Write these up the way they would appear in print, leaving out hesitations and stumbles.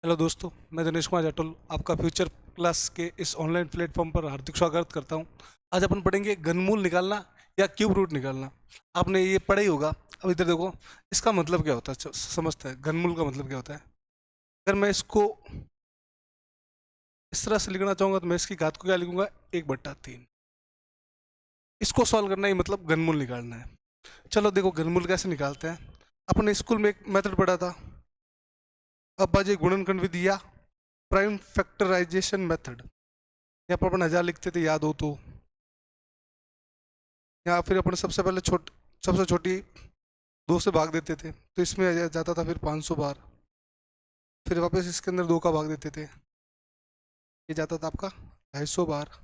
Hello दोस्तों, मैं दिनेश कुमार जाटोल आपका फ्यूचर क्लास के इस ऑनलाइन प्लेटफॉर्म पर हार्दिक स्वागत करता हूं। आज अपन पढ़ेंगे घनमूल निकालना या क्यूब रूट निकालना। आपने ये पढ़ा ही होगा। अब इधर देखो, इसका मतलब क्या होता है समझता है। घनमूल का मतलब क्या होता है। अगर मैं इसको इस तरह से लिखना चाहूँगा तो मैं इसकी घात को क्या लिखूंगा, 1/3। इसको सॉल्व करना ही मतलब घनमूल निकालना है। चलो देखो घनमूल कैसे निकालते हैं। अपने स्कूल में एक मेथड पढ़ा था, अभाज्य गुणनखंड विधि या प्राइम फैक्टराइजेशन मेथड। यहाँ पर अपन 1000 लिखते थे, याद हो तो। या फिर अपन सबसे पहले सबसे छोटी 2 से भाग देते थे, तो इसमें आ जाता था फिर 500 बार। फिर वापस इसके अंदर 2 का भाग देते थे, ये जाता था आपका 250 बार।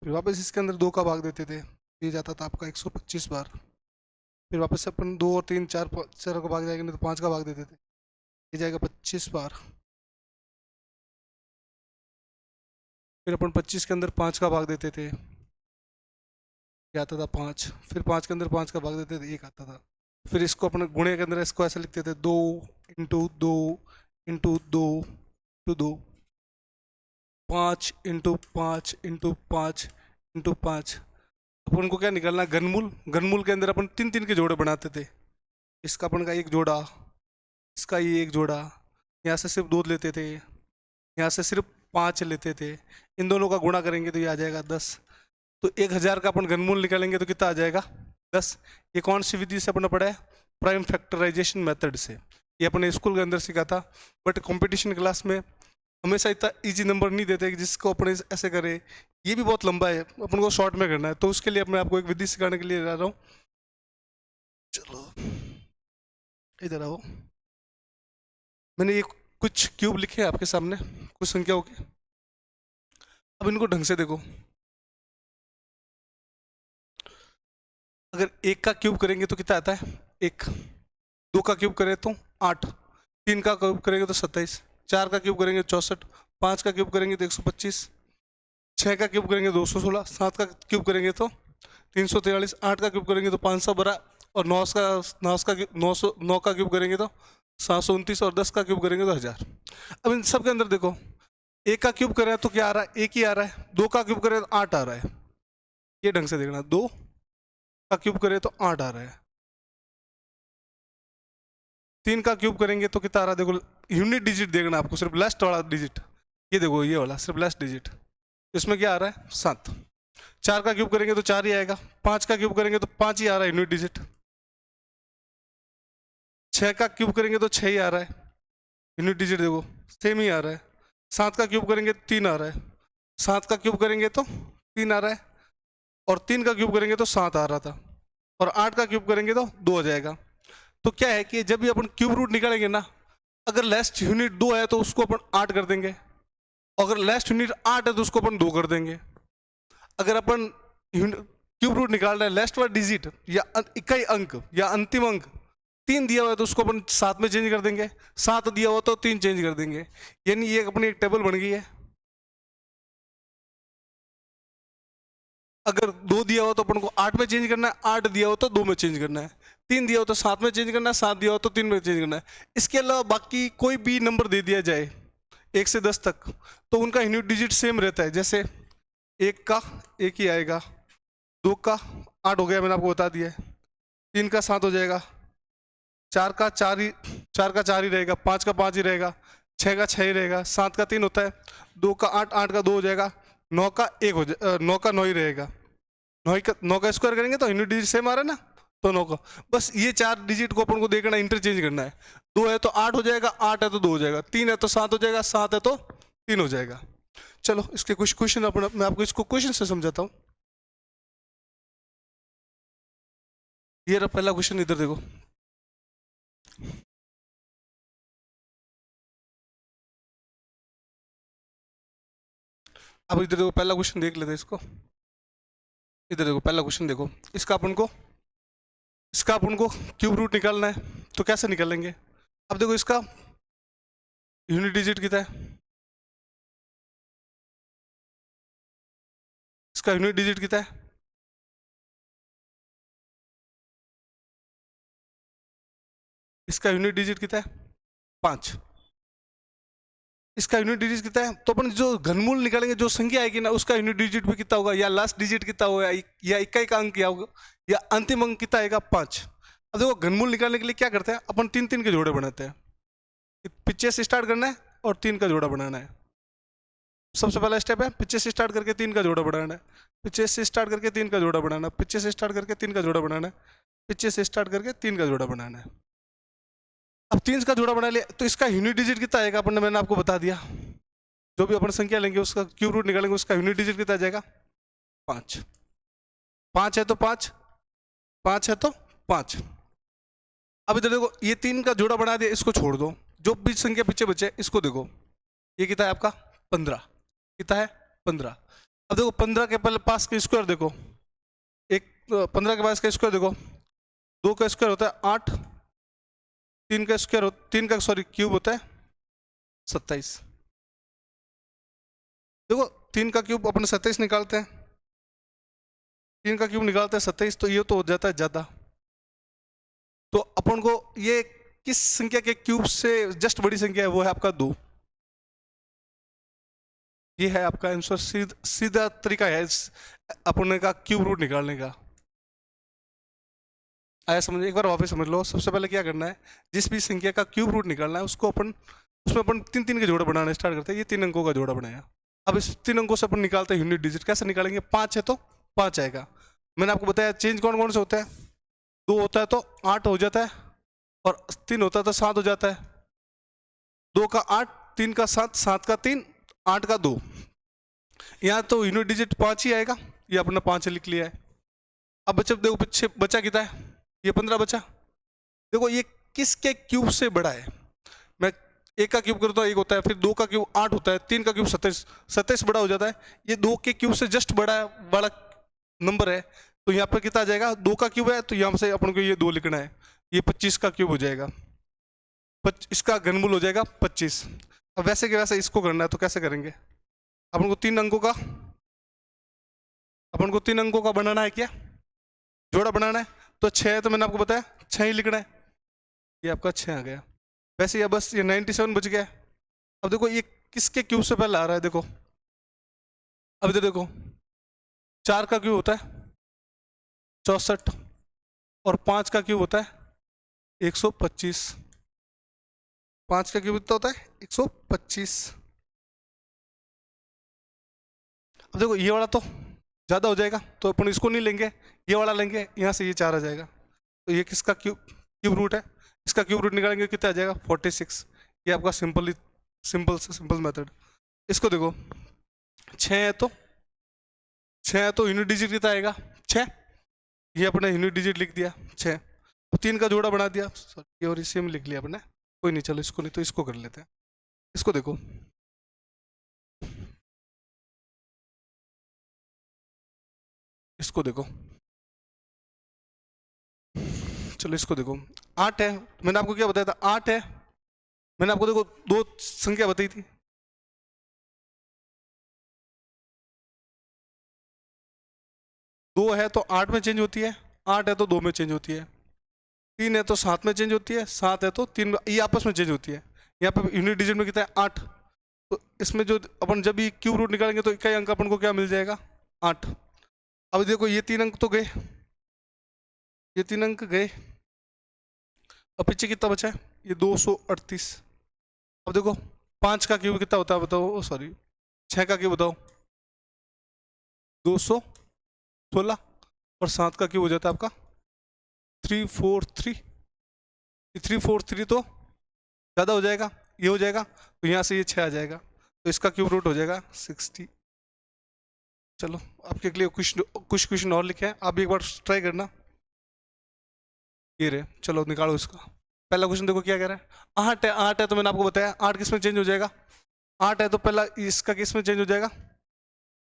फिर वापस इसके अंदर 2 का भाग देते थे, ये जाता था आपका 125 बार। फिर वापस अपन 2 और 3 4 4 का भाग जाएंगे, नहीं तो 5 का भाग देते थे, ये जाएगा 25 बार। फिर अपन 25 के अंदर 5 का भाग देते थे, ये आता था 5। फिर 5 के अंदर 5 का भाग देते थे, 1 आता था। फिर इसको अपने गुणे के अंदर इसको ऐसे लिखते थे, 2 × 2 × 2 × 2 5 × 5 × 5 × 5। अपन को क्या निकालना, घनमूल। घनमूल के अंदर अपन 3 3 के जोड़े बनाते थे। इसका अपन का एक जोड़ा, इसका ये एक जोड़ा, यहाँ से सिर्फ 2 लेते थे, यहाँ से सिर्फ 5 लेते थे। इन दोनों का गुणा करेंगे तो ये आ जाएगा 10। तो 1000 का अपन घनमूल निकालेंगे तो कितना आ जाएगा, 10। ये कौन सी विधि से अपना पढ़ा है, प्राइम फैक्टराइजेशन मेथड से। ये अपने स्कूल के अंदर सीखा था। बट कंपटीशन क्लास में हमेशा इतना इजी नंबर नहीं देते कि जिसको अपन ऐसे करें। ये भी बहुत लंबा है, अपन को शॉर्ट में करना है, तो उसके लिए मैं आपको एक विधि सिखाने के लिए जा रहा हूँ। चलो इधर आओ। मैंने ये कुछ क्यूब लिखे हैं आपके सामने, कुछ संख्याओं के। अब इनको ढंग से देखो। अगर 1 का क्यूब करेंगे तो कितना आता है, 1। 2 का क्यूब करें तो 8। 3 का क्यूब करेंगे तो 27। 4 का क्यूब करेंगे 64। 5 का क्यूब करेंगे तो 125। 6 का क्यूब करेंगे 216। 7 का क्यूब करेंगे तो 343। 8 का क्यूब करेंगे तो 512। और 9 का क्यूब करेंगे तो 729। और 10 का क्यूब करेंगे तो 1000। अब इन सब के अंदर देखो, 1 का क्यूब करें तो क्या आ रहा है, 1 ही आ रहा है। 2 का क्यूब करें तो 8 आ रहा है। ये ढंग से देखना, 2 का क्यूब करें तो 8 आ रहा है। 3 का क्यूब करेंगे तो कितना आ रहा है, देखो यूनिट डिजिट देखना आपको, सिर्फ लास्ट वाला डिजिट। ये देखो, ये वाला सिर्फ लास्ट डिजिट, इसमें क्या आ रहा है, 7। 4 का क्यूब करेंगे तो 4 ही आएगा। 5 का क्यूब करेंगे तो 5 ही आ रहा है यूनिट डिजिट। 6 का क्यूब करेंगे तो 6 ही आ रहा है यूनिट डिजिट, देखो सेम ही आ रहा है। 7 का क्यूब करेंगे तो 3 आ रहा है। 7 का क्यूब करेंगे तो 3 आ रहा है। और 3 का क्यूब करेंगे तो 7 आ रहा था। और 8 का क्यूब करेंगे तो 2 आ जाएगा। तो क्या है कि जब भी अपन क्यूब रूट निकालेंगे ना, अगर लास्ट यूनिट 2 है तो उसको अपन 8 कर देंगे। अगर लास्ट यूनिट 8 है तो उसको अपन 2 कर देंगे। अगर अपन क्यूब रूट निकाल रहे हैं, लास्ट वाला डिजिट या इकाई अंक या अंतिम अंक 3 दिया हुआ है तो उसको अपन 7 में चेंज कर देंगे। 7 दिया हुआ तो 3 चेंज कर देंगे। यानी ये अपनी एक टेबल बन गई है। अगर 2 दिया हो तो अपन को 8 में चेंज करना है, 8 दिया हो तो 2 में चेंज करना है, 3 दिया हो तो 7 में चेंज करना है, 7 दिया हो तो 3 में चेंज करना है। इसके अलावा बाकी कोई भी नंबर दे दिया जाए 1 से 10 तक, तो उनका यूनिट डिजिट सेम रहता है। जैसे 1 का 1 ही आएगा, 2 का 8 हो गया, मैंने आपको बता दिया है। 3 का 7 हो जाएगा, 4 का 4 ही रहेगा, 5 का 5 ही रहेगा, 6 का 6 ही रहेगा, 7 का 3 होता है, 2 का 8, 8 का 2 हो जाएगा, 9 का 1 हो जाए, 9 का 9 ही रहेगा। 9 का स्क्वायर करेंगे तो यूनिट डिजिट सेम आ रहा है ना, तो 9 का। बस ये 4 डिजिट को अपन को देखना, इंटरचेंज करना है। 2 है तो 8 हो जाएगा, 8 है तो 2 हो जाएगा, 3 है तो 7 हो जाएगा, 7 है तो 3 हो जाएगा। चलो इसके कुछ क्वेश्चन अपन, मैं आपको इसको क्वेश्चन से समझाता हूँ। ये रहा पहला क्वेश्चन, इधर देखो। अब इधर देखो, पहला क्वेश्चन देख लेते हैं इसको। इधर देखो, पहला क्वेश्चन देखो। इसका अपन को क्यूब रूट निकालना है, तो कैसे निकालेंगे। अब देखो, इसका यूनिट डिजिट कितना है, इसका यूनिट डिजिट कितना है, इसका यूनिट डिजिट कितना है, 5। इसका यूनिट डिजिट कितना है, तो अपन जो घनमूल निकालेंगे, जो संख्या आएगी ना, उसका यूनिट डिजिट भी कितना होगा, या लास्ट डिजिट कितना होगा, या इक्का का अंक क्या होगा, या अंतिम अंक कितना आएगा, 5। अब देखो घनमूल निकालने के लिए क्या करते हैं अपन, 3 3 के जोड़े बनाते हैं। पीछे से स्टार्ट करना है और 3 का जोड़ा बनाना है। सबसे पहला स्टेप है पीछे से स्टार्ट करके 3 का जोड़ा बनाना है, पीछे से स्टार्ट करके 3 का जोड़ा बनाना है, पीछे से स्टार्ट करके 3 का जोड़ा बनाना है, पीछे से स्टार्ट करके 3 का जोड़ा बनाना है। अब 3 का जोड़ा बना लिया तो इसका यूनिट डिजिट कितना आएगा, अपन ने मैंने आपको बता दिया। जो भी अपन संख्या लेंगे उसका क्यूब रूट निकालेंगे, उसका यूनिट डिजिट कितना आ जाएगा, 5। 5 है तो 5, 5 है तो 5। अब इधर देखो ये 3 का जोड़ा बना दिया, इसको छोड़ दो, जो भी संख्या पीछे बचे इसको देखो, ये कितना है आपका 15, कितना है 15। अब देखो 15 के पहले पास का स्क्वायर देखो, एक 15 के पास का स्क्वायर देखो, 2 का स्क्वायर होता है 8, 3 का स्क्वायर, 3 का सॉरी क्यूब होता है 27। देखो 3 का क्यूब अपन 27 निकालते हैं, 3 का क्यूब निकालते हैं 27, तो ये तो हो जाता है ज्यादा। तो अपन को ये किस संख्या के क्यूब से जस्ट बड़ी संख्या है, वो है आपका 2। ये है आपका आंसर, सीधा तरीका है अपन का क्यूब रूट निकालने का। आया समझ, एक बार वापस समझ लो। सबसे पहले क्या करना है, जिस भी संख्या का क्यूब रूट निकालना है उसको अपन, उसमें अपन 3 3 के जोड़े बनाना स्टार्ट करते हैं। ये 3 अंकों का जोड़ा बनाया, अब इस 3 अंकों से अपन निकालते हैं यूनिट डिजिट। कैसे निकालेंगे, 5 है तो 5 आएगा। मैंने आपको बताया चेंज कौन कौन से होते हैं, 2 होता है तो 8 हो जाता है, और 3 होता है तो 7 हो जाता है। 2 का 8, 3 का 7, 7 का 3, 8 का 2। यहाँ तो यूनिट डिजिट 5 ही आएगा, ये अपने 5 लिख लिया है। अब बच्चे देखो पीछे बचा कितना है, ये 15 बचा। देखो ये किसके क्यूब से बड़ा है, मैं 1 का क्यूब करता हूँ 1 होता है, फिर 2 का क्यूब 8 होता है, 3 का क्यूब 27, 27 बड़ा हो जाता है। ये 2 के क्यूब से जस्ट बड़ा नंबर है, तो यहाँ पर कितना आ जाएगा, 2 का क्यूब है तो यहाँ से अपन को ये 2 लिखना है, ये 25 का क्यूब हो जाएगा, इसका घनमूल हो जाएगा 25। अब वैसे के वैसे इसको करना है, तो कैसे करेंगे, अपन को 3 अंकों का बनाना है, क्या जोड़ा बनाना है। तो 6 है तो मैंने आपको बताया 6 ही लिखना है, ये आपका 6 आ गया। वैसे ये बस ये 97 बच गया। अब देखो ये किसके क्यूब से पहले आ रहा है, देखो अब इधर देखो 4 का क्यूब होता है 64, और 5 का क्यूब होता है 125। 5 का क्यूब कितना होता है 125। अब देखो ये वाला तो ज़्यादा हो जाएगा, तो अपन इसको नहीं लेंगे, ये वाला लेंगे, यहाँ से ये 4 आ जाएगा। तो ये किसका क्यूब रूट है, इसका क्यूब रूट निकालेंगे कितना आ जाएगा 46। ये आपका सिंपल मेथड। इसको देखो 6 है तो 6 है तो यूनिट डिजिट कितना आएगा 6, ये अपने यूनिट डिजिट लिख दिया 6। 3 का जोड़ा बना दिया, सॉरी और इसी में लिख लिया अपने, कोई नहीं, चलो इसको नहीं तो इसको कर लेते हैं। इसको देखो इसको देखो चलो इसको देखो 8 है, मैंने आपको क्या बताया था 8 है, मैंने आपको देखो 2 संख्या बताई थी, 2 है तो 8 में चेंज होती है, 8 है तो 2 में चेंज होती है, 3 है तो 7 में चेंज होती है, 7 है तो 3 में, ये आपस में चेंज होती है। यहाँ पे यूनिट डिजिट में कितना है 8, तो इसमें जो अपन जब भी क्यूब रूट निकालेंगे तो इकाई अंक अपन को क्या मिल जाएगा 8। अब देखो ये 3 अंक तो गए, ये 3 अंक गए, अब पीछे कितना बचा है ये 238। अब देखो 5 का क्यूब कितना होता है बताओ, सॉरी 6 का क्यूब बताओ 216, और 7 का क्यूब हो जाता है आपका 343। 343 तो ज़्यादा हो जाएगा, ये हो जाएगा, तो यहाँ से ये 6 आ जाएगा, तो इसका क्यूब रूट हो जाएगा 60। चलो आपके लिए कुछ क्वेश्चन और लिखे हैं, आप भी एक बार ट्राई करना। ये रहे, चलो निकालो इसका। पहला क्वेश्चन देखो क्या कह रहा है, 8 है, 8 है तो मैंने आपको बताया 8 किस में चेंज हो जाएगा, 8 है तो पहला इसका किस में चेंज हो जाएगा,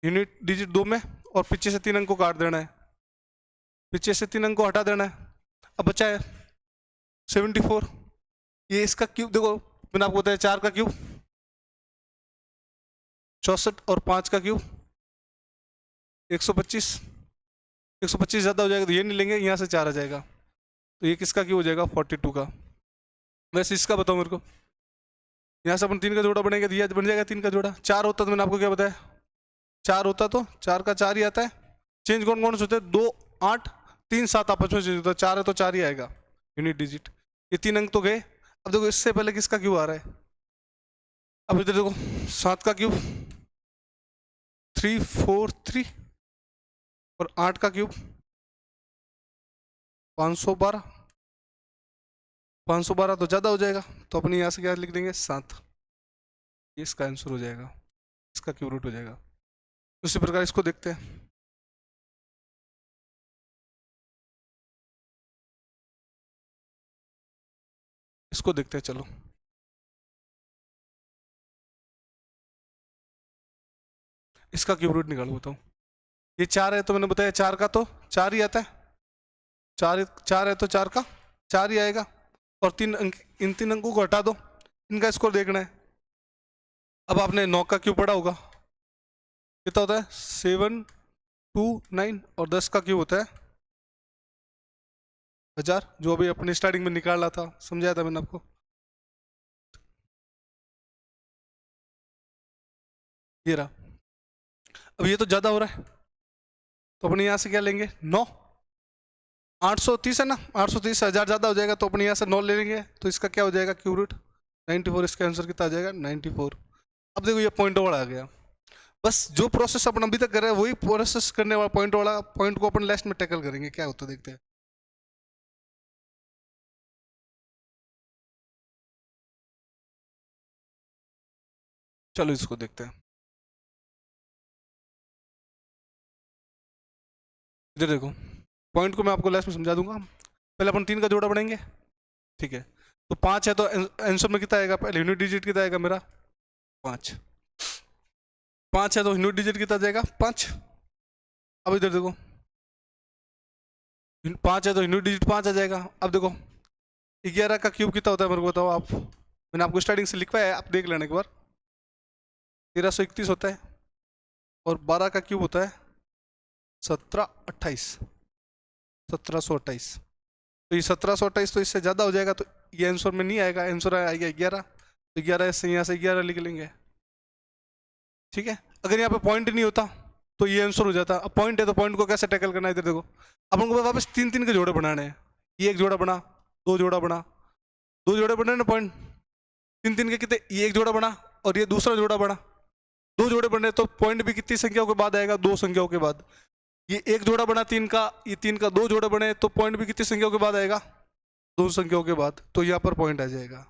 यूनिट डिजिट 2 में, और पीछे से 3 अंक को काट देना है, पीछे से 3 अंक को हटा देना है। अब बचा है 74, ये इसका क्यूब देखो मैंने आपको बताया 4 का क्यूब 64, और 5 का क्यूब 125। 125 ज़्यादा हो जाएगा तो ये नहीं लेंगे, यहाँ से 4 आ जाएगा, तो ये किसका क्यूब हो जाएगा 42 का। वैसे इसका बताओ मेरे को, यहाँ से अपन 3 का जोड़ा बनेगा, दिया बन जाएगा 3 का जोड़ा। 4 होता तो मैंने आपको क्या बताया, 4 होता तो 4 का 4 ही आता है। चेंज कौन कौन से होते हैं, 2 8 3 7 आपस में चेंज होता है। 4 है तो 4 ही आएगा यूनिट डिजिट। ये 3 अंक तो गए। अब देखो इससे पहले किसका क्यूब आ रहा है, अब इधर देखो 7 का क्यूब 3 4 3 और 8 का क्यूब 512। 512 तो ज़्यादा हो जाएगा, तो अपने यहाँ से क्या लिख देंगे 7। ये इसका आंसर हो जाएगा, इसका क्यूब रूट हो जाएगा। उसी प्रकार इसको देखते हैं, इसको देखते हैं। चलो इसका क्यूब रूट निकालो, बताओ। ये 4 है तो मैंने बताया 4 का तो 4 ही आता है। 4 है तो 4 का 4 ही आएगा। और 3 अंक, इन 3 अंकों को हटा दो, इनका स्कोर देखना है। अब आपने 9 का क्यूब पढ़ा होगा, कितना होता है 7 2 9, और 10 का क्यूब होता है 1000, जो अभी अपने स्टार्टिंग में निकाला था, समझाया था मैंने आपको। ये रहा। अब ये तो ज़्यादा हो रहा है, तो अपने यहाँ से क्या लेंगे 9। 830 है ना, 830 1000 ज़्यादा हो जाएगा, तो अपने यहाँ से 9 ले लेंगे, तो इसका क्या हो जाएगा क्यूब रूट 94। इसका आंसर कितना आ जाएगा 94। अब देखो ये पॉइंट वाला आ गया। बस जो प्रोसेस अपन अभी तक कर रहे हैं वही प्रोसेस करने वाला पॉइंट वाला पॉइंट को अपन लास्ट में टैकल करेंगे, क्या होता है देखते हैं। चलो इसको देखते हैं। इधर देखो, पॉइंट को मैं आपको लास्ट में समझा दूंगा। पहले अपन 3 का जोड़ा बनाएंगे, ठीक है। तो 5 है तो आंसर में कितना आएगा, पहले यूनिट डिजिट कितना आएगा मेरा 5। 5 है तो यूनिट डिजिट कितना जाएगा 5। अब इधर देखो 5 है तो यूनिट डिजिट 5 आ जाएगा। अब देखो 11 का क्यूब कितना होता है मेरे को बताओ आप, मैंने आपको स्टार्टिंग से लिखवाया है, आप देख लेना एक बार। 1331 होता है। और 12 का क्यूब होता है 1728, 1728। तो ये 1728 तो इससे ज़्यादा हो जाएगा, तो ये आंसर में नहीं आएगा, आंसर आएगा 11। तो 11 से यहाँ से 11 लिख लेंगे, ठीक है। अगर यहाँ पे पॉइंट नहीं होता तो ये आंसर हो जाता। अब पॉइंट है तो पॉइंट को कैसे टैकल करना है, इधर देखो अपन को वापस 3 के जोड़े बनाने हैं। ये एक जोड़ा बना, 2 जोड़ा बना, 2 जोड़े बने ना पॉइंट, 3 के कितने, ये एक जोड़ा बना और ये दूसरा जोड़ा बना, 2 जोड़े बने, तो पॉइंट भी कितनी संख्याओं के बाद आएगा, 2 संख्याओं के बाद। ये एक जोड़ा बना 3 का, ये 3 का 2 जोड़े बने, तो पॉइंट भी कितनी संख्याओं के बाद आएगा, 2 संख्याओं के बाद। तो यहाँ पर पॉइंट आ जाएगा।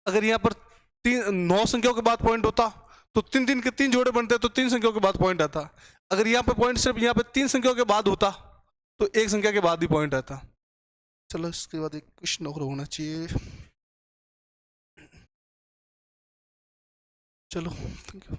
अगर यहाँ पर 9 संख्याओं के बाद पॉइंट होता तो 3 के 3 जोड़े बनते, तो 3 संख्याओं के बाद पॉइंट आता। अगर यहाँ पे पॉइंट सिर्फ यहाँ पे 3 संख्याओं के बाद होता तो 1 संख्या के बाद ही पॉइंट आता। चलो इसके बाद एक क्वेश्चन और होना चाहिए। चलो थैंक यू।